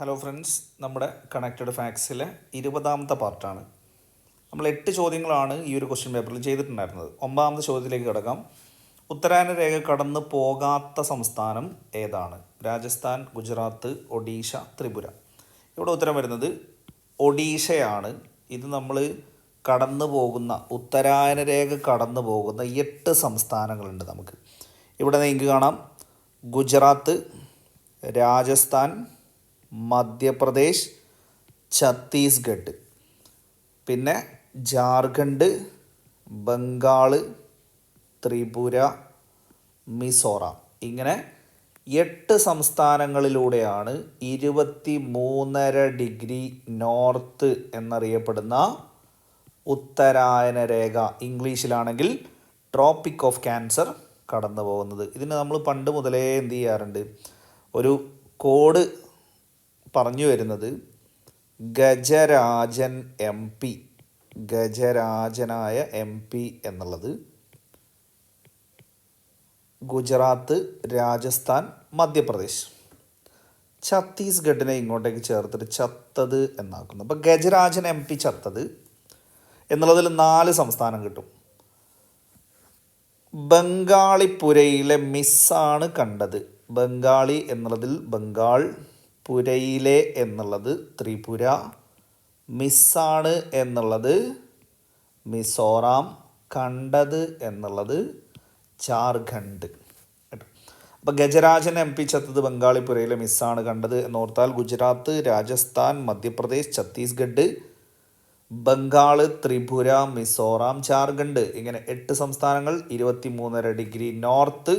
Hello friends, നമ്മുടെ connected ഫാക്ട്സിലെ 20ാമത്തെ പാർട്ടാണ്. നമ്മൾ 8 ചോദ്യങ്ങളാണ് ഈ ഒരു ക്വസ്റ്റ്യൻ പേപ്പറിൽ ചെയ്തിട്ടുണ്ടായിരുന്നത്. 9ാമത്തെ ചോദ്യത്തിലേക്ക് കിടക്കാം. ഉത്തരായന രേഖ കടന്നു പോകാത്ത സംസ്ഥാനം ഏതാണ്? രാജസ്ഥാൻ, ഗുജറാത്ത്, ഒഡീഷ, ത്രിപുര. ഇവിടെ ഉത്തരം വരുന്നത് ഒഡീഷയാണ്. ഇത് നമ്മൾ കടന്നു പോകുന്ന ഉത്തരായന രേഖ കടന്നു പോകുന്ന 8 സംസ്ഥാനങ്ങളുണ്ട് നമുക്ക്. ഇവിടെ നിങ്ങൾക്ക് കാണാം ഗുജറാത്ത്, രാജസ്ഥാൻ, മധ്യപ്രദേശ്, ഛത്തീസ്ഗഡ്, പിന്നെ ജാർഖണ്ഡ്, ബംഗാൾ, ത്രിപുര, മിസോറാം. ഇങ്ങനെ 8 സംസ്ഥാനങ്ങളിലൂടെയാണ് 23.5 ഡിഗ്രി നോർത്ത് എന്നറിയപ്പെടുന്ന ഉത്തരായന രേഖ, ഇംഗ്ലീഷിലാണെങ്കിൽ ട്രോപ്പിക് ഓഫ് ക്യാൻസർ, കടന്നു പോകുന്നത്. ഇതിന് നമ്മൾ പണ്ട് മുതലേ എന്ത് ചെയ്യാറുണ്ട്, ഒരു കോഡ് പറഞ്ഞു വരുന്നത് ഗജരാജൻ എം പി, ഗജരാജനായ എം പി എന്നുള്ളത് ഗുജറാത്ത്, രാജസ്ഥാൻ, മധ്യപ്രദേശ്, ഛത്തീസ്ഗഡിനെ ഇങ്ങോട്ടേക്ക് ചേർത്തിട്ട് ചത്തത് എന്നാക്കുന്നു. അപ്പോൾ ഗജരാജൻ എം പി ചത്തത് എന്നുള്ളതിൽ 4 സംസ്ഥാനം കിട്ടും. ബംഗാളിപ്പുരയിലെ മിസ്സാണ് കണ്ടത്. ബംഗാളി എന്നുള്ളതിൽ ബംഗാൾ, പുരയിലെ എന്നുള്ളത് ത്രിപുര, മിസ്സാണ് എന്നുള്ളത് മിസോറാം, കണ്ടത് എന്നുള്ളത് ജാർഖണ്ഡ്. അപ്പോൾ ഗജരാജൻ എം പി ചത്തത് ബംഗാളിപ്പുരയിലെ മിസ്സാണ് കണ്ടത് എന്നോർത്താൽ ഗുജറാത്ത്, രാജസ്ഥാൻ, മധ്യപ്രദേശ്, ഛത്തീസ്ഗഡ്, ബംഗാൾ, ത്രിപുര, മിസോറാം, ജാർഖണ്ഡ്, ഇങ്ങനെ 8 സംസ്ഥാനങ്ങൾ 23.5 ഡിഗ്രി നോർത്ത്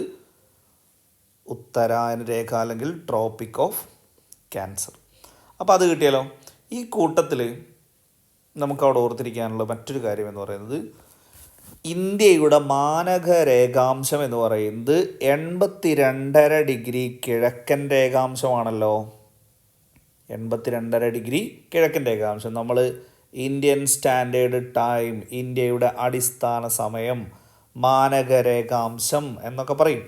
ഉത്തരായന രേഖ അല്ലെങ്കിൽ ട്രോപ്പിക് ഓഫ് ക്യാൻസർ. അപ്പോൾ അത് കിട്ടിയാലോ. ഈ കൂട്ടത്തിൽ നമുക്കവിടെ ഓർത്തിരിക്കാനുള്ള മറ്റൊരു കാര്യം എന്ന് പറയുന്നത്, ഇന്ത്യയുടെ മാനക രേഖാംശം എന്ന് പറയുന്നത് 82.5 ഡിഗ്രി കിഴക്കൻ രേഖാംശമാണല്ലോ. 82.5 ഡിഗ്രി കിഴക്കൻ രേഖാംശം. നമ്മൾ ഇന്ത്യൻ സ്റ്റാൻഡേർഡ് ടൈം, ഇന്ത്യയുടെ അടിസ്ഥാന സമയം, മാനക രേഖാംശം എന്നൊക്കെ പറയും.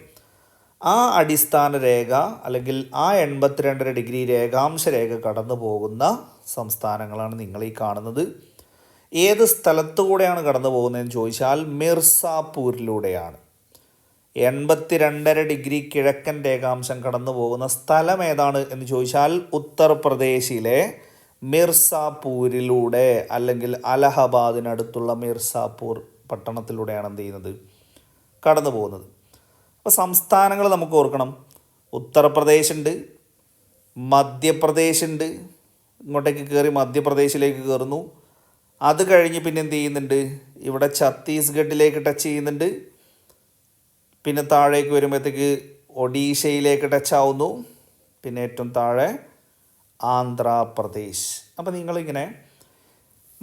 ആ അടിസ്ഥാന രേഖ അല്ലെങ്കിൽ ആ 82.5 ഡിഗ്രി രേഖാംശ രേഖ കടന്നു പോകുന്ന സംസ്ഥാനങ്ങളാണ് നിങ്ങൾ ഈ കാണുന്നത്. ഏത് സ്ഥലത്തുകൂടെയാണ് കടന്നു പോകുന്നതെന്ന് ചോദിച്ചാൽ മിർസാപൂരിലൂടെയാണ്. 82.5 ഡിഗ്രി കിഴക്കൻ രേഖാംശം കടന്നു പോകുന്ന സ്ഥലം ഏതാണ് എന്ന് ചോദിച്ചാൽ ഉത്തർപ്രദേശിലെ മിർസാപൂരിലൂടെ അല്ലെങ്കിൽ അലഹബാദിനടുത്തുള്ള മിർസാപൂർ പട്ടണത്തിലൂടെയാണ് എന്ത് ചെയ്യുന്നത്, കടന്നു പോകുന്നത്. അപ്പോൾ സംസ്ഥാനങ്ങൾ നമുക്ക് ഓർക്കണം. ഉത്തർപ്രദേശ് ഉണ്ട്, മധ്യപ്രദേശ് ഉണ്ട്, ഇങ്ങോട്ടേക്ക് കയറി മധ്യപ്രദേശിലേക്ക് കയറുന്നു. അത് കഴിഞ്ഞ് പിന്നെ എന്ത് ചെയ്യുന്നുണ്ട്, ഇവിടെ ഛത്തീസ്ഗഡിലേക്ക് ടച്ച് ചെയ്യുന്നുണ്ട്. പിന്നെ താഴേക്ക് വരുമ്പോഴത്തേക്ക് ഒഡീഷയിലേക്ക് ടച്ച് ആവുന്നു. പിന്നെ ഏറ്റവും താഴെ ആന്ധ്രാപ്രദേശ്. അപ്പോൾ നിങ്ങളിങ്ങനെ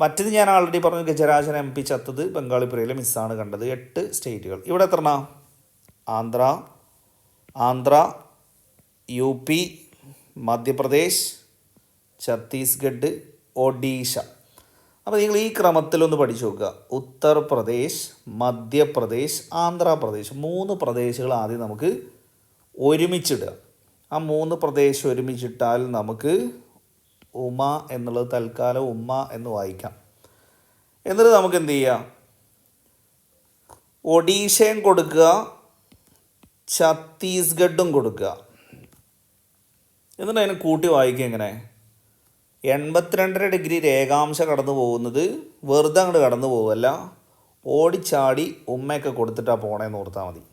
മറ്റത് ഞാൻ ആൾറെഡി പറഞ്ഞു, ഗജരാജൻ എം പി ചത്തത് ബംഗാളിപ്പുരയിലെ മിസ്സാണ് കണ്ടത്. 8 സ്റ്റേറ്റുകൾ. ഇവിടെ എത്രണ്ണ? Andhra, U P, Madhya Pradesh, Chhattisgarh, Odisha. അപ്പോൾ നിങ്ങൾ ഈ ക്രമത്തിലൊന്ന് പഠിച്ചു നോക്കുക. ഉത്തർപ്രദേശ്, മധ്യപ്രദേശ്, ആന്ധ്രാപ്രദേശ്, 3 പ്രദേശങ്ങൾ ആദ്യം നമുക്ക് ഒരുമിച്ചിടുക. ആ 3 പ്രദേശം ഒരുമിച്ചിട്ടാൽ നമുക്ക് ഉമ എന്നുള്ളത് തൽക്കാലം ഉമ്മ എന്ന് വായിക്കാം. എന്നിട്ട് നമുക്ക് എന്ത് ചെയ്യാം, ഒഡീഷയും കൊടുക്കുക, ഛത്തീസ്ഗഡും കൊടുക്കുക. എന്നിട്ട് അതിനെ കൂട്ടി വായിക്കുക. എങ്ങനെ? 82.5 ഡിഗ്രി രേഖാംശം കടന്നു പോകുന്നത് വെറുതെ അങ്ങോട്ട് കടന്നു പോവുമല്ല, ഓടിച്ചാടി ഉമ്മയൊക്കെ കൊടുത്തിട്ടാണ് പോണേന്ന് ഓർത്താൽ മതി.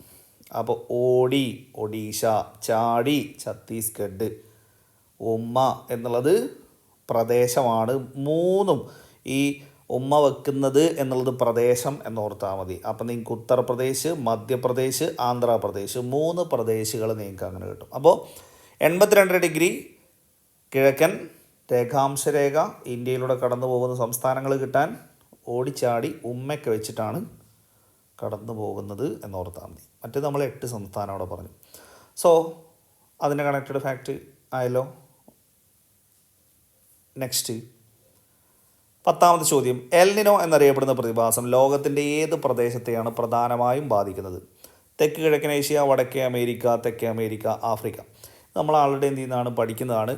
അപ്പോൾ ഓടി ഒഡീഷ, ചാടി ഛത്തീസ്ഗഡ്, ഉമ്മ എന്നുള്ളത് പ്രദേശമാണ്. 3ഉം ഈ ഉമ്മ വെക്കുന്നത് എന്നുള്ളത് പ്രദേശം എന്നോർത്താൽ മതി. അപ്പം നിങ്ങൾക്ക് ഉത്തർപ്രദേശ്, മധ്യപ്രദേശ്, ആന്ധ്രാപ്രദേശ് 3 പ്രദേശങ്ങൾ നിങ്ങൾക്ക് അങ്ങനെ കിട്ടും. അപ്പോൾ 82 ഡിഗ്രി കിഴക്കൻ രേഖാംശ രേഖ ഇന്ത്യയിലൂടെ കടന്നു പോകുന്ന സംസ്ഥാനങ്ങൾ കിട്ടാൻ ഓടിച്ചാടി ഉമ്മയ്ക്ക് വെച്ചിട്ടാണ് കടന്നു പോകുന്നത് എന്നോർത്താൽ മതി. മറ്റേ നമ്മൾ 8 സംസ്ഥാനം അവിടെ പറഞ്ഞു. സോ അതിൻ്റെ കണക്റ്റഡ് ഫാക്റ്റ് ആയല്ലോ. നെക്സ്റ്റ് 10ാമത്തെ ചോദ്യം. എൽനിനോ എന്നറിയപ്പെടുന്ന പ്രതിഭാസം ലോകത്തിൻ്റെ ഏത് പ്രദേശത്തെയാണ് പ്രധാനമായും ബാധിക്കുന്നത്? തെക്ക് കിഴക്കൻ ഏഷ്യ, വടക്കേ അമേരിക്ക, തെക്കേ അമേരിക്ക, ആഫ്രിക്ക. നമ്മൾ ആൾറെഡി എന്ത് ചെയ്യുന്നതാണ്, പഠിക്കുന്നതാണ്.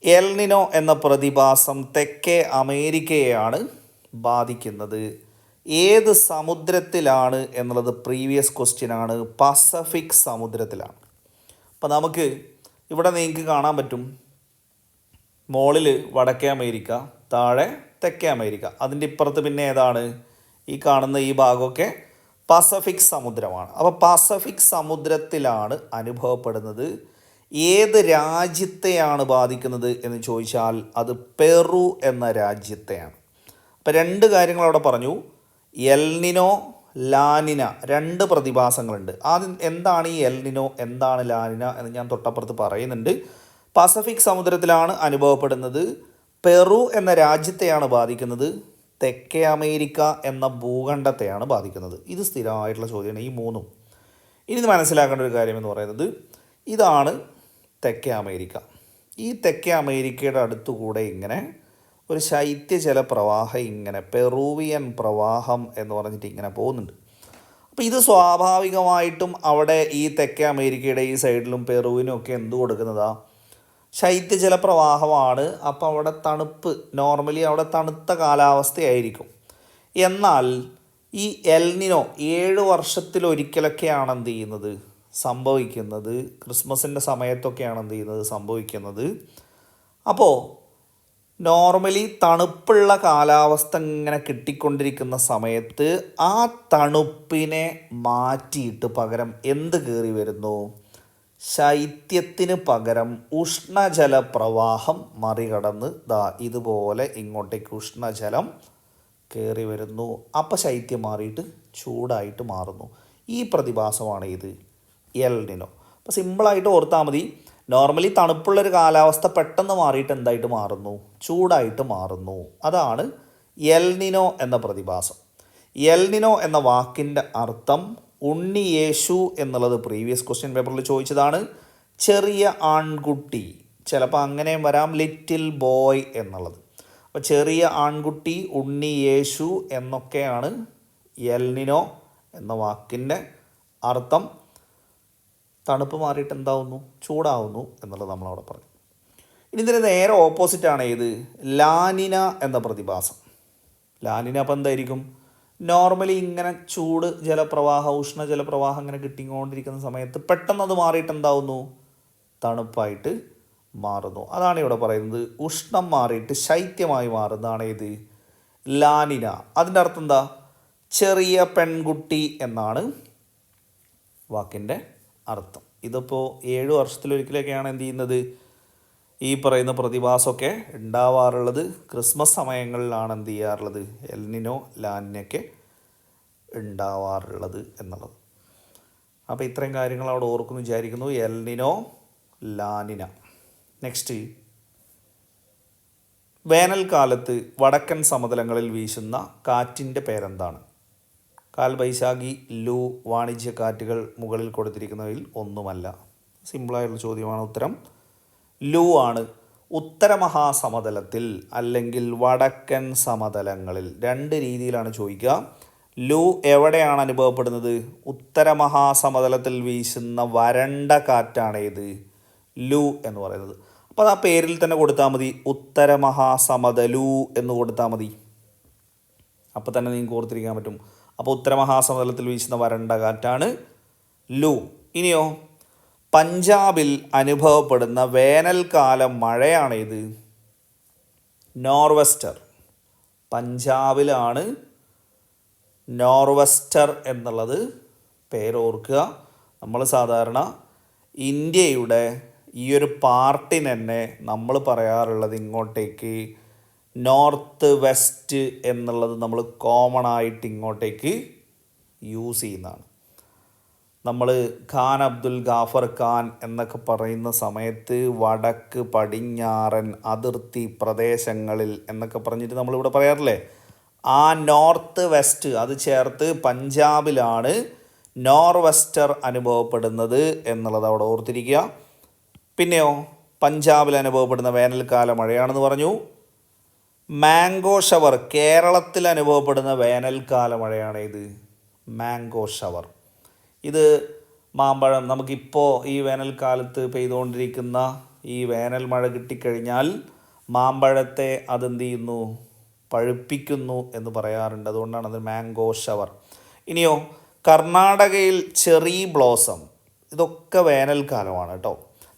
എൽനിനോ എന്ന പ്രതിഭാസം തെക്കേ അമേരിക്കയെയാണ് ബാധിക്കുന്നത്. ഏത് സമുദ്രത്തിലാണ് എന്നുള്ളത് പ്രീവിയസ് ക്വസ്റ്റ്യൻ ആണ്. പസഫിക് സമുദ്രത്തിലാണ്. അപ്പോൾ നമുക്ക് ഇവിടെ നിങ്ങൾക്ക് കാണാൻ പറ്റും, മുകളിൽ വടക്കേ അമേരിക്ക, താഴെ തെക്കേ അമേരിക്ക, അതിൻ്റെ ഇപ്പുറത്ത് പിന്നെ ഏതാണ് ഈ കാണുന്ന ഈ ഭാഗമൊക്കെ പസഫിക് സമുദ്രമാണ്. അപ്പോൾ പസഫിക് സമുദ്രത്തിലാണ് അനുഭവപ്പെടുന്നത്. ഏത് രാജ്യത്തെയാണ് ബാധിക്കുന്നത് എന്ന് ചോദിച്ചാൽ അത് പെറു എന്ന രാജ്യത്തെയാണ്. അപ്പോൾ രണ്ട് കാര്യങ്ങൾ അവിടെ പറഞ്ഞു. എൽനിനോ, ലാനിന, രണ്ട് പ്രതിഭാസങ്ങളുണ്ട്. ആദ്യം എന്താണ് ഈ എൽനിനോ, എന്താണ് ലാനിന എന്ന് ഞാൻ തൊട്ടപ്പുറത്ത് പറയുന്നുണ്ട്. പസഫിക് സമുദ്രത്തിലാണ് അനുഭവപ്പെടുന്നത്. പെറു എന്ന രാജ്യത്തെയാണ് ബാധിക്കുന്നത്. തെക്കേ അമേരിക്ക എന്ന ഭൂഖണ്ഡത്തെയാണ് ബാധിക്കുന്നത്. ഇത് സ്ഥിരമായിട്ടുള്ള ചോദ്യമാണ് ഈ മൂന്നും. ഇനി ഇത് മനസ്സിലാക്കേണ്ട ഒരു കാര്യം എന്ന് പറയുന്നത്, ഇതാണ് തെക്കേ അമേരിക്ക. ഈ തെക്കേ അമേരിക്കയുടെ അടുത്തുകൂടെ ഇങ്ങനെ ഒരു ശൈത്യജല പ്രവാഹം, ഇങ്ങനെ പെറൂവിയൻ പ്രവാഹം എന്ന് പറഞ്ഞിട്ട് ഇങ്ങനെ പോകുന്നുണ്ട്. അപ്പോൾ ഇത് സ്വാഭാവികമായിട്ടും അവിടെ ഈ തെക്കേ അമേരിക്കയുടെ ഈ സൈഡിലും പെറുവിനും ഒക്കെ എന്ത് കൊടുക്കുന്നതാ, ശൈത്യജല പ്രവാഹമാണ്. അപ്പോൾ അവിടെ തണുപ്പ്, നോർമലി അവിടെ തണുത്ത കാലാവസ്ഥയായിരിക്കും. എന്നാൽ ഈ എൽനിനോ 7 വർഷത്തിലൊരിക്കലൊക്കെയാണ് എന്ത് ചെയ്യുന്നത്, സംഭവിക്കുന്നത്. ക്രിസ്മസിൻ്റെ സമയത്തൊക്കെയാണ് എന്ത് ചെയ്യുന്നത്, സംഭവിക്കുന്നത്. അപ്പോൾ നോർമലി തണുപ്പുള്ള കാലാവസ്ഥ ഇങ്ങനെ കിട്ടിക്കൊണ്ടിരിക്കുന്ന സമയത്ത് ആ തണുപ്പിനെ മാറ്റിയിട്ട് പകരം എന്ത് കയറി വരുന്നു, ശൈത്യത്തിന് പകരം ഉഷ്ണജല പ്രവാഹം മറികടന്ന് ഇതുപോലെ ഇങ്ങോട്ടേക്ക് ഉഷ്ണജലം കയറി വരുന്നു. അപ്പം ശൈത്യം മാറിയിട്ട് ചൂടായിട്ട് മാറുന്നു. ഈ പ്രതിഭാസമാണ് ഇത് എൽനിനോ. അപ്പോൾ സിമ്പിളായിട്ട് ഓർത്താൽ മതി, നോർമലി തണുപ്പുള്ളൊരു കാലാവസ്ഥ പെട്ടെന്ന് മാറിയിട്ട് എന്തായിട്ട് മാറുന്നു, ചൂടായിട്ട് മാറുന്നു. അതാണ് എൽനിനോ എന്ന പ്രതിഭാസം. എൽനിനോ എന്ന വാക്കിൻ്റെ അർത്ഥം ഉണ്ണി യേശു എന്നുള്ളത് പ്രീവിയസ് ക്വസ്റ്റ്യൻ പേപ്പറിൽ ചോദിച്ചതാണ്. ചെറിയ ആൺകുട്ടി, ചിലപ്പോൾ അങ്ങനെയും വരാം, ലിറ്റിൽ ബോയ് എന്നുള്ളത്. അപ്പോൾ ചെറിയ ആൺകുട്ടി, ഉണ്ണി യേശു എന്നൊക്കെയാണ് എൽനിനോ എന്ന വാക്കിൻ്റെ അർത്ഥം. തണുപ്പ് മാറിയിട്ട് എന്താവുന്നു, ചൂടാവുന്നു എന്നുള്ളത് നമ്മളവിടെ പറഞ്ഞു. ഇനി ഇതിന് നേരെ ഓപ്പോസിറ്റാണ് ഏത്, ലാനിന എന്ന പ്രതിഭാസം. ലാനിന അപ്പം എന്തായിരിക്കും, നോർമലി ഇങ്ങനെ ചൂട് ജലപ്രവാഹം, ഉഷ്ണജലപ്രവാഹം ഇങ്ങനെ കിട്ടിക്കൊണ്ടിരിക്കുന്ന സമയത്ത് പെട്ടെന്ന് അത് മാറിയിട്ട് എന്താവുന്നു, തണുപ്പായിട്ട് മാറുന്നു. അതാണ് ഇവിടെ പറയുന്നത്. ഉഷ്ണം മാറിയിട്ട് ശൈത്യമായി മാറുന്നതാണ് ഏത്, ലാനിന. അതിൻ്റെ അർത്ഥം എന്താ, ചെറിയ പെൺകുട്ടി എന്നാണ് വാക്കിൻ്റെ അർത്ഥം. ഇതിപ്പോൾ 7 വർഷത്തിലൊരിക്കലൊക്കെയാണ് എന്ത് ചെയ്യുന്നത്, ഈ പറയുന്ന പ്രതിഭാസമൊക്കെ ഉണ്ടാവാറുള്ളത്. ക്രിസ്മസ് സമയങ്ങളിലാണ് എന്ത് ചെയ്യാറുള്ളത്, എൽനിനോ ലാനിനയൊക്കെ ഉണ്ടാവാറുള്ളത് എന്നുള്ളത്. അപ്പോൾ ഇത്രയും കാര്യങ്ങൾ അവിടെ ഓർക്കുന്നു വിചാരിക്കുന്നു. El Niño, La Nina. നെക്സ്റ്റ്, വേനൽക്കാലത്ത് വടക്കൻ സമതലങ്ങളിൽ വീശുന്ന കാറ്റിൻ്റെ പേരെന്താണ്? കാൽബൈശാഖി, ലൂ, വാണിജ്യ കാറ്റുകൾ മുകളിൽ കൊടുത്തിരിക്കുന്നവയിൽ ഒന്നുമല്ല. സിമ്പിളായിട്ടുള്ള ചോദ്യമാണ്. ഉത്തരം ലൂ ആണ്. ഉത്തരമഹാസമതലത്തിൽ അല്ലെങ്കിൽ വടക്കൻ സമതലങ്ങളിൽ, രണ്ട് രീതിയിലാണ് ചോദിക്കുക. ലൂ എവിടെയാണ് അനുഭവപ്പെടുന്നത്, ഉത്തരമഹാസമതലത്തിൽ വീശുന്ന വരണ്ട കാറ്റാണ് ഏത്, ലൂ എന്ന് പറയുന്നത്. അപ്പോൾ അത് ആ പേരിൽ തന്നെ കൊടുത്താൽ മതി, ഉത്തരമഹാസമതലൂ എന്ന് കൊടുത്താൽ മതി. അപ്പോൾ തന്നെ നിങ്ങൾക്ക് ഓർത്തിരിക്കാൻ പറ്റും. അപ്പോൾ ഉത്തരമഹാസമതലത്തിൽ വീശുന്ന വരണ്ട കാറ്റാണ് ലൂ. ഇനിയോ, പഞ്ചാബിൽ അനുഭവപ്പെടുന്ന വേനൽക്കാല മഴയാണ് ഇത്, നോർവെസ്റ്റർ. പഞ്ചാബിലാണ് നോർവെസ്റ്റർ എന്നുള്ളത് പേരോർക്കുക. നമ്മൾ സാധാരണ ഇന്ത്യയുടെ ഈ ഒരു പാർട്ടിന് തന്നെ നമ്മൾ പറയാറുള്ളത് ഇങ്ങോട്ടേക്ക് നോർത്ത് വെസ്റ്റ് എന്നുള്ളത് നമ്മൾ കോമൺ ആയിട്ട് ഇങ്ങോട്ടേക്ക് യൂസ് ചെയ്യുന്നതാണ്. നമ്മൾ ഖാൻ അബ്ദുൽ ഗാഫർ ഖാൻ എന്നൊക്കെ പറയുന്ന സമയത്ത് വടക്ക് പടിഞ്ഞാറൻ അതിർത്തി പ്രദേശങ്ങളിൽ എന്നൊക്കെ പറഞ്ഞിട്ട് നമ്മളിവിടെ പറയാറില്ലേ, ആ നോർത്ത് വെസ്റ്റ് അത് ചേർത്ത് പഞ്ചാബിലാണ് നോർവെസ്റ്റർ അനുഭവപ്പെടുന്നത് എന്നുള്ളത് അവിടെ ഓർത്തിരിക്കുക. പിന്നെയോ, പഞ്ചാബിൽ അനുഭവപ്പെടുന്ന വേനൽക്കാല മഴയാണെന്ന് പറഞ്ഞു. മാംഗോ ഷവർ, കേരളത്തിൽ അനുഭവപ്പെടുന്ന വേനൽക്കാല മഴയാണ് ഇത്, മാംഗോ ഷവർ. ഇത് മാമ്പഴം, നമുക്കിപ്പോൾ ഈ വേനൽക്കാലത്ത് പെയ്തുകൊണ്ടിരിക്കുന്ന ഈ വേനൽ മഴ കിട്ടിക്കഴിഞ്ഞാൽ മാമ്പഴത്തെ അതെന്ത് ചെയ്യുന്നു, പഴുപ്പിക്കുന്നു എന്ന് പറയാറുണ്ട്. അതുകൊണ്ടാണ് അത് മാംഗോ ഷവർ. ഇനിയോ കർണാടകയിൽ ചെറി ബ്ലോസം, ഇതൊക്കെ വേനൽക്കാലമാണ് കേട്ടോ.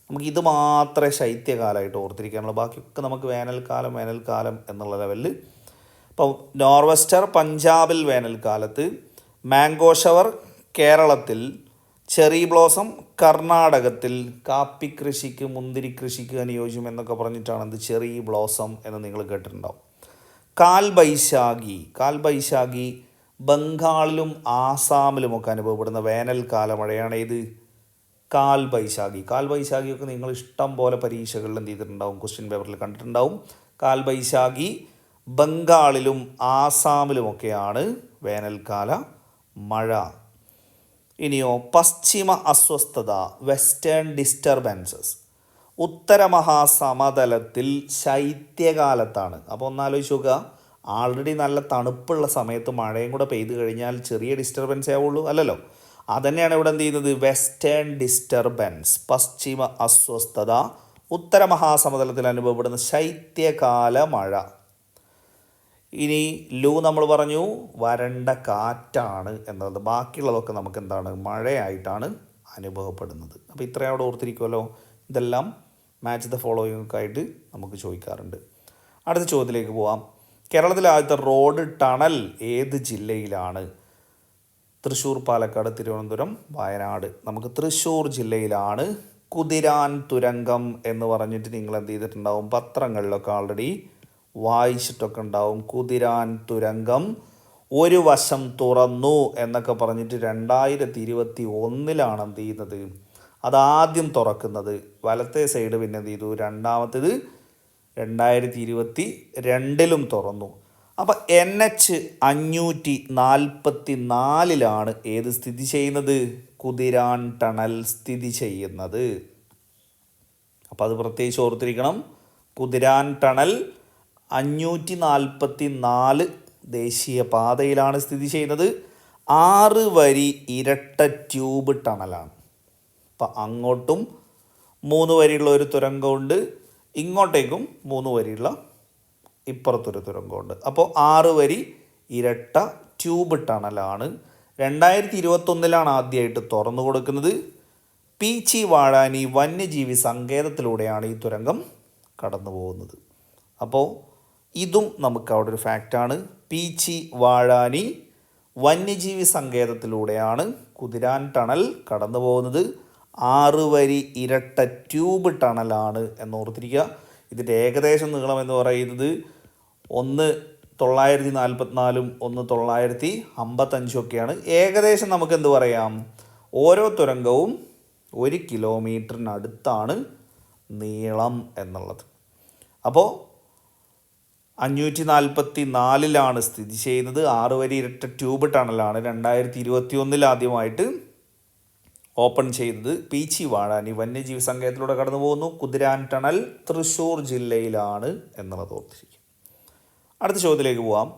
നമുക്ക് ഇത് മാത്രമേ ശൈത്യകാലമായിട്ട് ഓർത്തിരിക്കാനുള്ളൂ. ബാക്കിയൊക്കെ നമുക്ക് വേനൽക്കാലം എന്നുള്ള ലെവലിൽ. ഇപ്പോൾ നോർവെസ്റ്റർ പഞ്ചാബിൽ വേനൽക്കാലത്ത്, മാംഗോ ഷവർ കേരളത്തിൽ, ചെറി ബ്ലോസം കർണാടകത്തിൽ, കാപ്പി കൃഷിക്ക് മുന്തിരി കൃഷിക്ക് അനുയോജ്യം എന്നൊക്കെ പറഞ്ഞിട്ടാണ് എന്ത് ചെറി ബ്ലോസം എന്ന് നിങ്ങൾ കേട്ടിട്ടുണ്ടാവും. കാൽബൈശാഖി ബംഗാളിലും ആസാമിലുമൊക്കെ അനുഭവപ്പെടുന്ന വേനൽക്കാല മഴയാണ്. ഇത് കാൽബൈശാഖിയൊക്കെ നിങ്ങൾ ഇഷ്ടം പോലെ പരീക്ഷകളിൽ എന്ത് ചെയ്തിട്ടുണ്ടാവും, ക്വസ്റ്റ്യൻ പേപ്പറിൽ കണ്ടിട്ടുണ്ടാവും. കാൽബൈശാഖി ബംഗാളിലും ആസാമിലുമൊക്കെയാണ് വേനൽക്കാല മഴ. ഇനിയോ പശ്ചിമ അസ്വസ്ഥത, വെസ്റ്റേൺ ഡിസ്റ്റർബൻസസ്, ഉത്തര മഹാസമതലത്തിൽ ശൈത്യകാലത്താണ്. അപ്പോൾ ഒന്നാലോചിച്ച് നോക്കുക, ആൾറെഡി നല്ല തണുപ്പുള്ള സമയത്ത് മഴയും കൂടെ പെയ്തു കഴിഞ്ഞാൽ ചെറിയ ഡിസ്റ്റർബൻസേ ആവുള്ളൂ, അല്ലല്ലോ. അതുതന്നെയാണ് ഇവിടെ എന്ത് ചെയ്യുന്നത്, വെസ്റ്റേൺ ഡിസ്റ്റർബൻസ്, പശ്ചിമ അസ്വസ്ഥത, ഉത്തര മഹാസമതലത്തിൽ അനുഭവപ്പെടുന്ന ശൈത്യകാല മഴ. ഇനി നമ്മൾ പറഞ്ഞു വരണ്ട കാറ്റാണ് എന്നത്. ബാക്കിയുള്ളതൊക്കെ നമുക്ക് എന്താണ്, മഴയായിട്ടാണ് അനുഭവപ്പെടുന്നത്. അപ്പോൾ ഇത്രയും അവിടെ ഓർത്തിരിക്കുമല്ലോ. ഇതെല്ലാം മാച്ച് ദ ഫോളോയിങ് ആയിട്ട് നമുക്ക് ചോദിക്കാറുണ്ട്. അടുത്ത ചോദ്യത്തിലേക്ക് പോവാം. കേരളത്തിലെ ആദ്യത്തെ റോഡ് ടണൽ ഏത് ജില്ലയിലാണ്? തൃശ്ശൂർ, പാലക്കാട്, തിരുവനന്തപുരം, വയനാട്. നമുക്ക് തൃശ്ശൂർ ജില്ലയിലാണ്. കുതിരാൻ തുരങ്കം എന്ന് പറഞ്ഞിട്ട് നിങ്ങൾ എന്ത് ചെയ്തിട്ടുണ്ടാവും, പത്രങ്ങളിലൊക്കെ ആൾറെഡി വായിച്ചിട്ടൊക്കെ ഉണ്ടാവും. കുതിരാൻ തുരങ്കം ഒരു വശം തുറന്നു എന്നൊക്കെ പറഞ്ഞിട്ട് 2021 എന്ത് ചെയ്യുന്നത്, അതാദ്യം തുറക്കുന്നത്. വലത്തെ സൈഡ് പിന്നെ എന്ത് ചെയ്തു, രണ്ടാമത്തേത് 2022 തുറന്നു. അപ്പോൾ NH 544 ഏത് സ്ഥിതി ചെയ്യുന്നത്, കുതിരാൻ ടണൽ സ്ഥിതി ചെയ്യുന്നത്. അപ്പോൾ അത് പ്രത്യേകിച്ച് ഓർത്തിരിക്കണം. കുതിരാൻ ടണൽ 544 ദേശീയപാതയിലാണ് സ്ഥിതി ചെയ്യുന്നത്. 6 വരി ഇരട്ട ട്യൂബ് ടണലാണ്. അപ്പം അങ്ങോട്ടും 3 വരിയുള്ള ഒരു തുരങ്കമുണ്ട്, ഇങ്ങോട്ടേക്കും 3 വരിയുള്ള ഇപ്പുറത്തൊരു തുരങ്കമുണ്ട്. അപ്പോൾ 6 വരി ഇരട്ട ട്യൂബ് ടണലാണ്. 2021 ആദ്യമായിട്ട് തുറന്നു കൊടുക്കുന്നത്. പീച്ചി വാഴാനി വന്യജീവി സങ്കേതത്തിലൂടെയാണ് ഈ തുരങ്കം കടന്നു പോകുന്നത്. അപ്പോൾ ഇതും നമുക്ക് അവിടെ ഒരു ഫാക്റ്റാണ്. പീച്ചി വാഴാനി വന്യജീവി സങ്കേതത്തിലൂടെയാണ് കുതിരാൻ ടണൽ കടന്നു പോകുന്നത്. 6 വരി ഇരട്ട ട്യൂബ് ടണലാണ് എന്നോർത്തിരിക്കുക. ഇതിൻ്റെ ഏകദേശം നീളം എന്ന് പറയുന്നത് ഒന്ന് 944 ഒന്ന് 955 ഒക്കെയാണ്. ഏകദേശം നമുക്ക് എന്ത് പറയാം, ഓരോ തുരങ്കവും 1 കിലോമീറ്ററിനടുത്താണ് നീളം എന്നുള്ളത്. അപ്പോൾ 544 സ്ഥിതി ചെയ്യുന്നത്. 6 വരി ഇരട്ട ട്യൂബ് ടണലാണ് 2021 ആദ്യമായിട്ട് ഓപ്പൺ ചെയ്തത്. പീച്ചി വാഴാനി വന്യജീവി സങ്കേതത്തിലൂടെ കടന്നു പോകുന്നു. കുതിരാൻ ടണൽ തൃശ്ശൂർ ജില്ലയിലാണ് എന്നുള്ളത് ഓർത്തിരിക്കും. അടുത്ത ചോദ്യത്തിലേക്ക് പോവാം.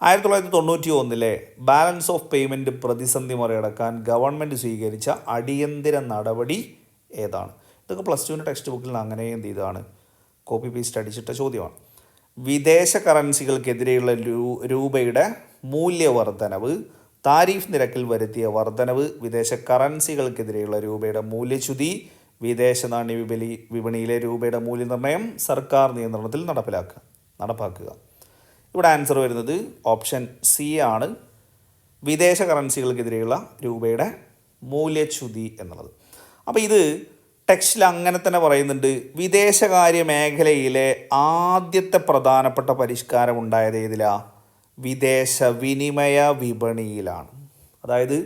1991 ബാലൻസ് ഓഫ് പേയ്മെൻറ്റ് പ്രതിസന്ധി മറികടക്കാൻ ഗവൺമെൻറ് സ്വീകരിച്ച അടിയന്തര നടപടി ഏതാണ്? ഇതൊക്കെ +2 ടെക്സ്റ്റ് ബുക്കിൽ നിന്ന് അങ്ങനെ എന്ത് ചെയ്തതാണ്, കോപ്പി പേസ്റ്റ് അടിച്ചിട്ട ചോദ്യമാണ്. വിദേശ കറൻസികൾക്കെതിരെയുള്ള രൂപയുടെ മൂല്യവർദ്ധനവ്, താരിഫ് നിരക്കിൽ വരുത്തിയ വർധനവ്, വിദേശ കറൻസികൾക്കെതിരെയുള്ള രൂപയുടെ മൂല്യച്യുതി, വിദേശ നാണ്യ വിപണിയിലെ രൂപയുടെ മൂല്യനിർണ്ണയം സർക്കാർ നിയന്ത്രണത്തിൽ നടപ്പാക്കുക. ഇവിടെ ആൻസർ വരുന്നത് ഓപ്ഷൻ സി ആണ്, വിദേശ കറൻസികൾക്കെതിരെയുള്ള രൂപയുടെ മൂല്യച്യുതി എന്നുള്ളത്. അപ്പോൾ ഇത് ടെക്സ്റ്റിൽ അങ്ങനെ തന്നെ പറയുന്നുണ്ട്. വിദേശകാര്യ മേഖലയിലെ ആദ്യത്തെ പ്രധാനപ്പെട്ട പരിഷ്കാരം ഉണ്ടായത് ഏതിലാണ്? വിദേശ വിനിമയ വിപണിയിലാണ്. അതായത്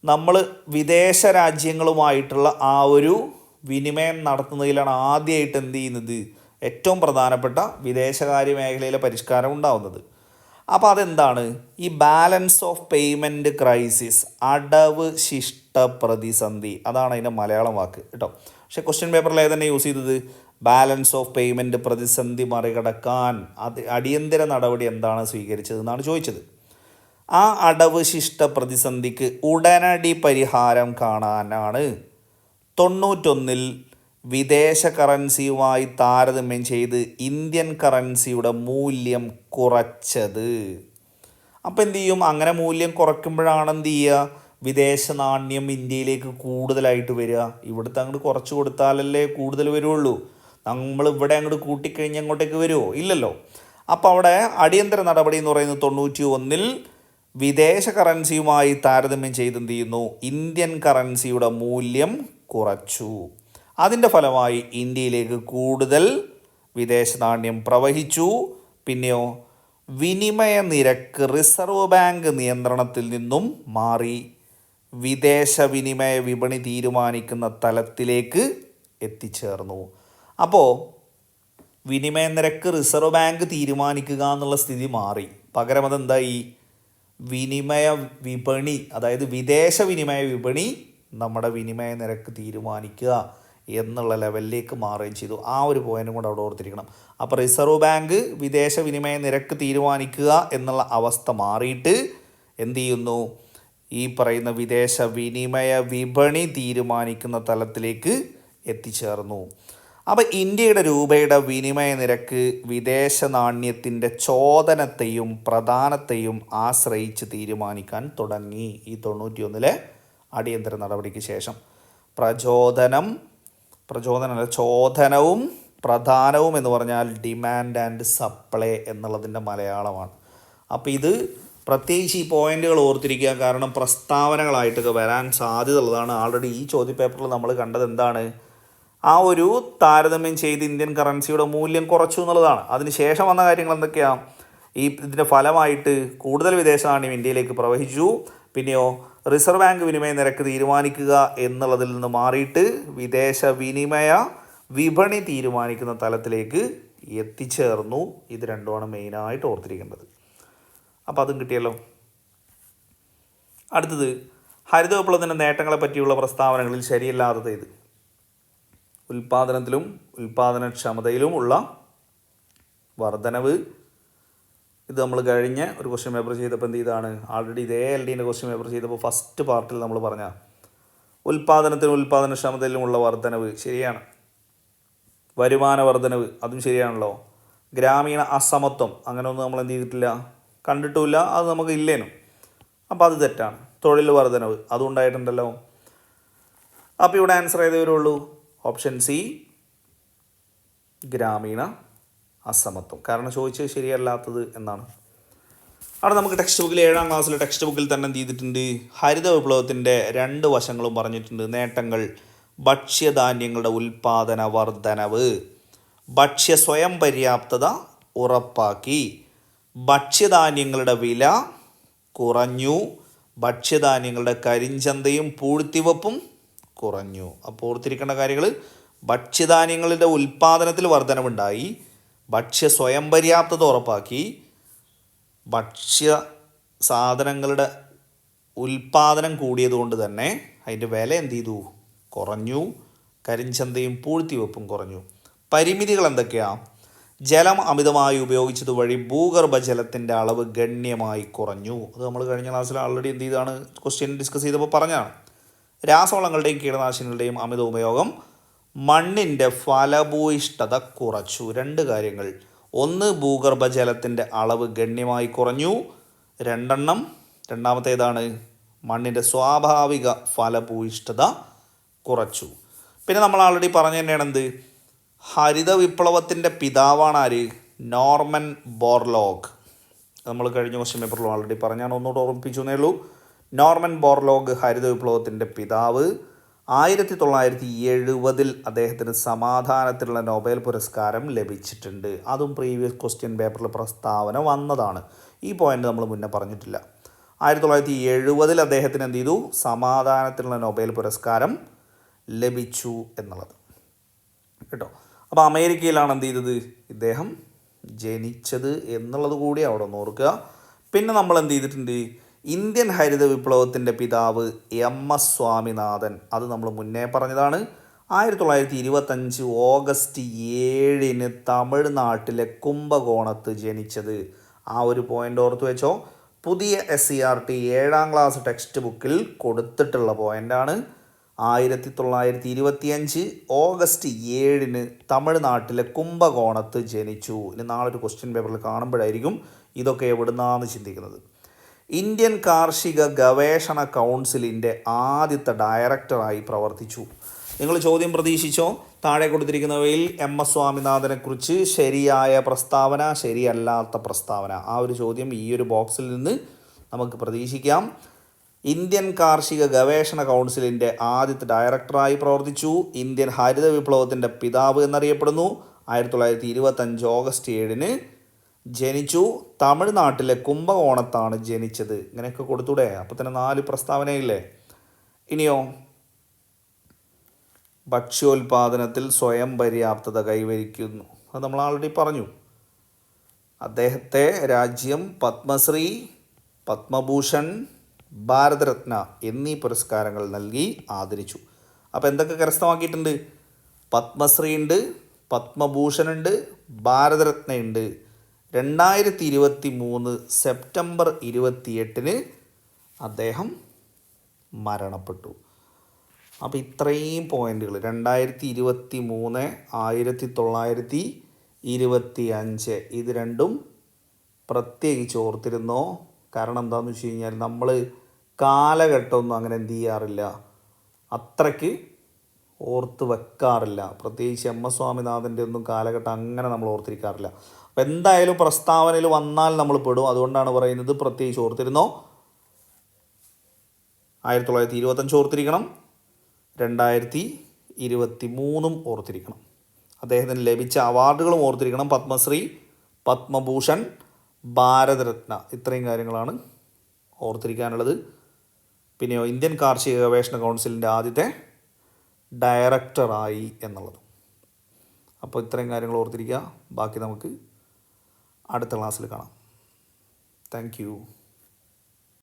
നമ്മൾ വിദേശ രാജ്യങ്ങളുമായിട്ടുള്ള ആ ഒരു വിനിമയം നടത്തുന്നതിലാണ് ആദ്യമായിട്ട് എന്ത് ചെയ്യുന്നത്, ഏറ്റവും പ്രധാനപ്പെട്ട വിദേശകാര്യ മേഖലയിലെ പരിഷ്കാരം ഉണ്ടാവുന്നത്. അപ്പോൾ അതെന്താണ്? ഈ ബാലൻസ് ഓഫ് പേയ്മെൻറ്റ് ക്രൈസിസ്, അടവ് ശിഷ്ട പ്രതിസന്ധി, അതാണ് അതിൻ്റെ മലയാളം വാക്ക് കേട്ടോ. പക്ഷേ ക്വസ്റ്റ്യൻ പേപ്പറിൽ ഏതന്നെ യൂസ് ചെയ്തത് ബാലൻസ് ഓഫ് പേയ്മെൻറ്റ് പ്രതിസന്ധി മറികടക്കാൻ അടിയന്തര നടപടി എന്താണ് സ്വീകരിച്ചതെന്നാണ് ചോദിച്ചത്. ആ അടവ് ശിഷ്ട പ്രതിസന്ധിക്ക് ഉടനടി പരിഹാരം കാണാനാണ് 91 വിദേശ കറൻസിയുമായി താരതമ്യം ചെയ്ത് ഇന്ത്യൻ കറൻസിയുടെ മൂല്യം കുറച്ചത്. അപ്പോൾ എന്ത് ചെയ്യും? അങ്ങനെ മൂല്യം കുറയ്ക്കുമ്പോഴാണ് എന്ത് ചെയ്യുക? വിദേശ നാണ്യം ഇന്ത്യയിലേക്ക് കൂടുതലായിട്ട് വരിക. ഇവിടുത്തെ അങ്ങോട്ട് കുറച്ച് കൊടുത്താലല്ലേ കൂടുതൽ വരുള്ളൂ. നമ്മൾ ഇവിടെ അങ്ങോട്ട് കൂട്ടിക്കഴിഞ്ഞ് അങ്ങോട്ടേക്ക് വരുമോ? ഇല്ലല്ലോ. അപ്പോൾ അവിടെ അടിയന്തര നടപടി എന്ന് പറയുന്നത് 91 വിദേശ കറൻസിയുമായി താരതമ്യം ചെയ്ത് എന്ത് ചെയ്യുന്നു? ഇന്ത്യൻ കറൻസിയുടെ മൂല്യം കുറച്ചു. അതിൻ്റെ ഫലമായി ഇന്ത്യയിലേക്ക് കൂടുതൽ വിദേശ നാണ്യം പ്രവഹിച്ചു. പിന്നെയോ വിനിമയ നിരക്ക് റിസർവ് ബാങ്ക് നിയന്ത്രണത്തിൽ നിന്നും മാറി വിദേശ വിനിമയ വിപണി തീരുമാനിക്കുന്ന തലത്തിലേക്ക് എത്തിച്ചേർന്നു. അപ്പോൾ വിനിമയ നിരക്ക് റിസർവ് ബാങ്ക് തീരുമാനിക്കുക എന്നുള്ള സ്ഥിതി മാറി. പകരം അതെന്തായി? വിനിമയ വിപണി, അതായത് വിദേശ വിനിമയ വിപണി നമ്മുടെ വിനിമയ നിരക്ക് തീരുമാനിക്കുക എന്നുള്ള ലെവലിലേക്ക് മാറുകയും ചെയ്തു. ആ ഒരു പോയിന്റും കൂടെ അവിടെ ഓർത്തിരിക്കണം. അപ്പോൾ റിസർവ് ബാങ്ക് വിദേശ വിനിമയ നിരക്ക് തീരുമാനിക്കുക എന്നുള്ള അവസ്ഥ മാറിയിട്ട് എന്ത് ചെയ്യുന്നു? ഈ പറയുന്ന വിദേശ വിനിമയ വിപണി തീരുമാനിക്കുന്ന തലത്തിലേക്ക് എത്തിച്ചേർന്നു. അപ്പോൾ ഇന്ത്യയുടെ രൂപയുടെ വിനിമയ നിരക്ക് വിദേശ നാണ്യത്തിൻ്റെ ചോദനത്തെയും പ്രധാനത്തെയും ആശ്രയിച്ച് തീരുമാനിക്കാൻ തുടങ്ങി. ഈ 91 അടിയന്തര നടപടിക്ക് ശേഷം ചോദനവും പ്രധാനവും എന്ന് പറഞ്ഞാൽ ഡിമാൻഡ് ആൻഡ് സപ്ലൈ എന്നുള്ളതിൻ്റെ മലയാളമാണ്. അപ്പോൾ ഇത് പ്രത്യേകിച്ച് ഈ പോയിന്റുകൾ ഓർത്തിരിക്കുക. കാരണം പ്രസ്താവനകളായിട്ടൊക്കെ വരാൻ സാധ്യതയുള്ളതാണ്. ആൾറെഡി ഈ ചോദ്യപേപ്പറിൽ നമ്മൾ കണ്ടത് എന്താണ്? ആ ഒരു താരതമ്യം ചെയ്ത് ഇന്ത്യൻ കറൻസിയുടെ മൂല്യം കുറച്ചു എന്നുള്ളതാണ്. അതിനുശേഷം വന്ന കാര്യങ്ങൾ എന്തൊക്കെയാണ്? ഇതിൻ്റെ ഫലമായിട്ട് കൂടുതൽ വിദേശ നാണ്യം ഇന്ത്യയിലേക്ക് പ്രവഹിച്ചു. പിന്നെയോ റിസർവ് ബാങ്ക് വിനിമയ നിരക്ക് തീരുമാനിക്കുക എന്നുള്ളതിൽ നിന്ന് മാറിയിട്ട് വിദേശ വിനിമയ വിപണി തീരുമാനിക്കുന്ന തലത്തിലേക്ക് എത്തിച്ചേർന്നു. ഇത് രണ്ടുമാണ് മെയിനായിട്ട് ഓർത്തിരിക്കേണ്ടത്. അപ്പോൾ അതും കിട്ടിയല്ലോ. അടുത്തത് ഹരിത വിപ്ലവത്തിൻ്റെ നേട്ടങ്ങളെ പറ്റിയുള്ള പ്രസ്താവനകളിൽ ശരിയല്ലാത്തത് ഇത്. ഉൽപ്പാദനത്തിലും ഉൽപ്പാദനക്ഷമതയിലും ഉള്ള വർധനവ്. ഇത് നമ്മൾ കഴിഞ്ഞ ഒരു ക്വസ്റ്റ്യൻ പേപ്പർ ചെയ്തപ്പോൾ എന്ത് ചെയ്താണ്? ആൾറെഡി ഇതേ LDൻ്റെ ക്വസ്റ്റ്യൻ പേപ്പർ ചെയ്തപ്പോൾ ഫസ്റ്റ് പാർട്ടിൽ നമ്മൾ പറഞ്ഞ ഉൽപ്പാദനത്തിലും ഉൽപ്പാദനക്ഷമതയിലുമുള്ള വർധനവ് ശരിയാണ്. വരുമാന വർധനവ് അതും ശരിയാണല്ലോ. ഗ്രാമീണ അസമത്വം അങ്ങനെയൊന്നും നമ്മൾ എന്ത് ചെയ്തിട്ടില്ല, കണ്ടിട്ടുമില്ല, അത് നമുക്ക് ഇല്ലേനും. അപ്പോൾ അത് തെറ്റാണ്. തൊഴിൽ വർധനവ് അതും ഉണ്ടായിട്ടുണ്ടല്ലോ. അപ്പോൾ ഇവിടെ ആൻസർ ചെയ്തേ വരുള്ളൂ. ഓപ്ഷൻ സി, ഗ്രാമീണ അസമത്വം. കാരണം ചോദിച്ചത് ശരിയല്ലാത്തത് എന്നാണ്. അവിടെ നമുക്ക് ടെക്സ്റ്റ് ബുക്കിൽ 7ാം ക്ലാസ്സിലെ ടെക്സ്റ്റ് ബുക്കിൽ തന്നെ എന്ത് ചെയ്തിട്ടുണ്ട്? ഹരിത വിപ്ലവത്തിൻ്റെ 2 വശങ്ങളും പറഞ്ഞിട്ടുണ്ട്. നേട്ടങ്ങൾ: ഭക്ഷ്യധാന്യങ്ങളുടെ ഉൽപ്പാദന വർധനവ്, ഭക്ഷ്യ സ്വയം പര്യാപ്തത ഉറപ്പാക്കി, ഭക്ഷ്യധാന്യങ്ങളുടെ വില കുറഞ്ഞു, ഭക്ഷ്യധാന്യങ്ങളുടെ കരിഞ്ചന്തയും പൂഴ്ത്തിവെപ്പും കുറഞ്ഞു. അപ്പോൾ ഓർത്തിരിക്കേണ്ട കാര്യങ്ങൾ: ഭക്ഷ്യധാന്യങ്ങളുടെ ഉൽപ്പാദനത്തിൽ വർധനവുണ്ടായി, ഭക്ഷ്യ സ്വയം പര്യാപ്തത ഉറപ്പാക്കി, ഭക്ഷ്യ സാധനങ്ങളുടെ ഉൽപ്പാദനം കൂടിയതുകൊണ്ട് തന്നെ അതിൻ്റെ വില എന്ത് ചെയ്തു? കുറഞ്ഞു, കരിഞ്ചന്തയും പൂഴ്ത്തിവെപ്പും കുറഞ്ഞു. പരിമിതികൾ എന്തൊക്കെയാണ്? ജലം അമിതമായി ഉപയോഗിച്ചത് വഴി ഭൂഗർഭജലത്തിൻ്റെ അളവ് ഗണ്യമായി കുറഞ്ഞു. അത് നമ്മൾ കഴിഞ്ഞ ക്ലാസ്സിൽ ആൾറെഡി എന്ത് ചെയ്താണ് ക്വസ്റ്റ്യൻ ഡിസ്കസ് ചെയ്തപ്പോൾ പറഞ്ഞാണ്. രാസവളങ്ങളുടെയും കീടനാശിനികളുടെയും അമിത ഉപയോഗം മണ്ണിൻ്റെ ഫലഭൂയിഷ്ഠത കുറച്ചു. 2 കാര്യങ്ങൾ: ഒന്ന്, ഭൂഗർഭജലത്തിൻ്റെ അളവ് ഗണ്യമായി കുറഞ്ഞു. രണ്ടാമത്തേതാണ് മണ്ണിൻ്റെ സ്വാഭാവിക ഫലഭൂയിഷ്ഠത കുറച്ചു. പിന്നെ നമ്മൾ ആൾറെഡി പറഞ്ഞു തന്നെയാണ് എന്ത്? ഹരിത വിപ്ലവത്തിൻ്റെ പിതാവാണ് ആര്? Norman Borlaug. നമ്മൾ കഴിഞ്ഞ ക്വസ്റ്റ്യൻ പേപ്പറിൽ ആൾറെഡി പറഞ്ഞാണ്, ഒന്നുകൂടെ ഓർമ്മിപ്പിച്ചു എന്നേ ഉള്ളൂ. നോർമൻ ബോർലോഗ് ഹരിത വിപ്ലവത്തിൻ്റെ പിതാവ്. 1970 അദ്ദേഹത്തിന് സമാധാനത്തിനുള്ള നൊബേൽ പുരസ്കാരം ലഭിച്ചിട്ടുണ്ട്. അതും പ്രീവിയസ് ക്വസ്റ്റ്യൻ പേപ്പറിൽ പ്രസ്താവന വന്നതാണ്. ഈ പോയിന്റ് നമ്മൾ മുന്നേ പറഞ്ഞിട്ടില്ല. 1970 അദ്ദേഹത്തിന് എന്ത് ചെയ്തു? സമാധാനത്തിനുള്ള നൊബേൽ പുരസ്കാരം ലഭിച്ചു എന്നുള്ളത് കേട്ടോ. അപ്പോൾ അമേരിക്കയിലാണ് എന്ത് ചെയ്തത്? ഇദ്ദേഹം ജനിച്ചത് എന്നുള്ളത് കൂടി അവിടെ ഒന്ന് ഓർക്കുക. പിന്നെ നമ്മൾ എന്ത് ചെയ്തിട്ടുണ്ട്? ഇന്ത്യൻ ഹരിത വിപ്ലവത്തിൻ്റെ പിതാവ് MS സ്വാമിനാഥൻ. അത് നമ്മൾ മുന്നേ പറഞ്ഞതാണ്. 1925 ഓഗസ്റ്റ് 7 തമിഴ്നാട്ടിലെ കുംഭകോണത്ത് ജനിച്ചത്. ആ ഒരു പോയിൻ്റ് ഓർത്ത് വെച്ചോ. പുതിയ SCERT 7ാം ക്ലാസ് ടെക്സ്റ്റ് ബുക്കിൽ കൊടുത്തിട്ടുള്ള പോയിൻ്റാണ്. 1925 ഓഗസ്റ്റ് 7 തമിഴ്നാട്ടിലെ കുംഭകോണത്ത് ജനിച്ചു. ഇനി നാളെ ഒരു ക്വസ്റ്റ്യൻ പേപ്പറിൽ കാണുമ്പോഴായിരിക്കും ഇതൊക്കെ എവിടുന്നാന്ന് ചിന്തിക്കുന്നത്. ഇന്ത്യൻ കാർഷിക ഗവേഷണ കൗൺസിലിൻ്റെ ആദ്യത്തെ ഡയറക്ടറായി പ്രവർത്തിച്ചു. നിങ്ങൾ ചോദ്യം പ്രതീക്ഷിച്ചോ? താഴെ കൊടുത്തിരിക്കുന്നവയിൽ MS സ്വാമിനാഥനെക്കുറിച്ച് ശരിയായ പ്രസ്താവന, ശരിയല്ലാത്ത പ്രസ്താവന, ആ ഒരു ചോദ്യം ഈ ഒരു ബോക്സിൽ നിന്ന് നമുക്ക് പ്രതീക്ഷിക്കാം. ഇന്ത്യൻ കാർഷിക ഗവേഷണ കൗൺസിലിൻ്റെ ആദ്യത്തെ ഡയറക്ടറായി പ്രവർത്തിച്ചു. ഇന്ത്യൻ ഹരിത വിപ്ലവത്തിൻ്റെ പിതാവ് എന്നറിയപ്പെടുന്നു. 1925 ഓഗസ്റ്റ് 7 ജനിച്ചു. തമിഴ്നാട്ടിലെ കുംഭകോണത്താണ് ജനിച്ചത്. ഇങ്ങനെയൊക്കെ കൊടുത്തൂടെ? അപ്പോൾ തന്നെ 4 പ്രസ്താവനയില്ലേ. ഇനിയോ, ഭക്ഷ്യോൽപാദനത്തിൽ സ്വയം പര്യാപ്തത കൈവരിക്കുന്നു. അത് നമ്മൾ ആൾറെഡി പറഞ്ഞു. അദ്ദേഹത്തെ രാജ്യം പത്മശ്രീ, പത്മഭൂഷൺ, ഭാരതരത്ന എന്നീ പുരസ്കാരങ്ങൾ നൽകി ആദരിച്ചു. അപ്പോൾ എന്തൊക്കെ കരസ്ഥമാക്കിയിട്ടുണ്ട്? പത്മശ്രീ ഉണ്ട്, പത്മഭൂഷൺ ഉണ്ട്, ഭാരതരത്ന ഉണ്ട്. 2023 സെപ്റ്റംബർ 28 അദ്ദേഹം മരണപ്പെട്ടു. അപ്പോൾ ഇത്രയും പോയിൻ്റുകൾ 2023, 1925 ഇത് രണ്ടും പ്രത്യേകിച്ച് ഓർത്തിരുന്നോ. കാരണം എന്താണെന്ന് വെച്ച് കഴിഞ്ഞാൽ നമ്മൾ കാലഘട്ടമൊന്നും അങ്ങനെ എന്ത് ചെയ്യാറില്ല, അത്രയ്ക്ക് ഓർത്ത് വെക്കാറില്ല. പ്രത്യേകിച്ച് MS സ്വാമിനാഥൻ്റെ ഒന്നും കാലഘട്ടം അങ്ങനെ നമ്മൾ ഓർത്തിരിക്കാറില്ല. അപ്പോൾ എന്തായാലും പ്രസ്താവനയിൽ വന്നാൽ നമ്മൾ പെടും. അതുകൊണ്ടാണ് പറയുന്നത് പ്രത്യേകിച്ച് ഓർത്തിരുന്നോ. 1925 ഓർത്തിരിക്കണം, 2023 ഓർത്തിരിക്കണം. അദ്ദേഹത്തിന് ലഭിച്ച അവാർഡുകളും ഓർത്തിരിക്കണം. പത്മശ്രീ, പത്മഭൂഷൺ, ഭാരതരത്ന, ഇത്രയും കാര്യങ്ങളാണ് ഓർത്തിരിക്കാനുള്ളത്. പിന്നെയോ ഇന്ത്യൻ കാർഷിക ഗവേഷണ കൗൺസിലിൻ്റെ ആദ്യത്തെ ഡയറക്ടറായി എന്നുള്ളത്. അപ്പോൾ ഇത്രയും കാര്യങ്ങൾ ഓർത്തിരിക്കുക. ബാക്കി നമുക്ക് അടുത്ത ക്ലാസ്സിൽ കാണാം. Thank you.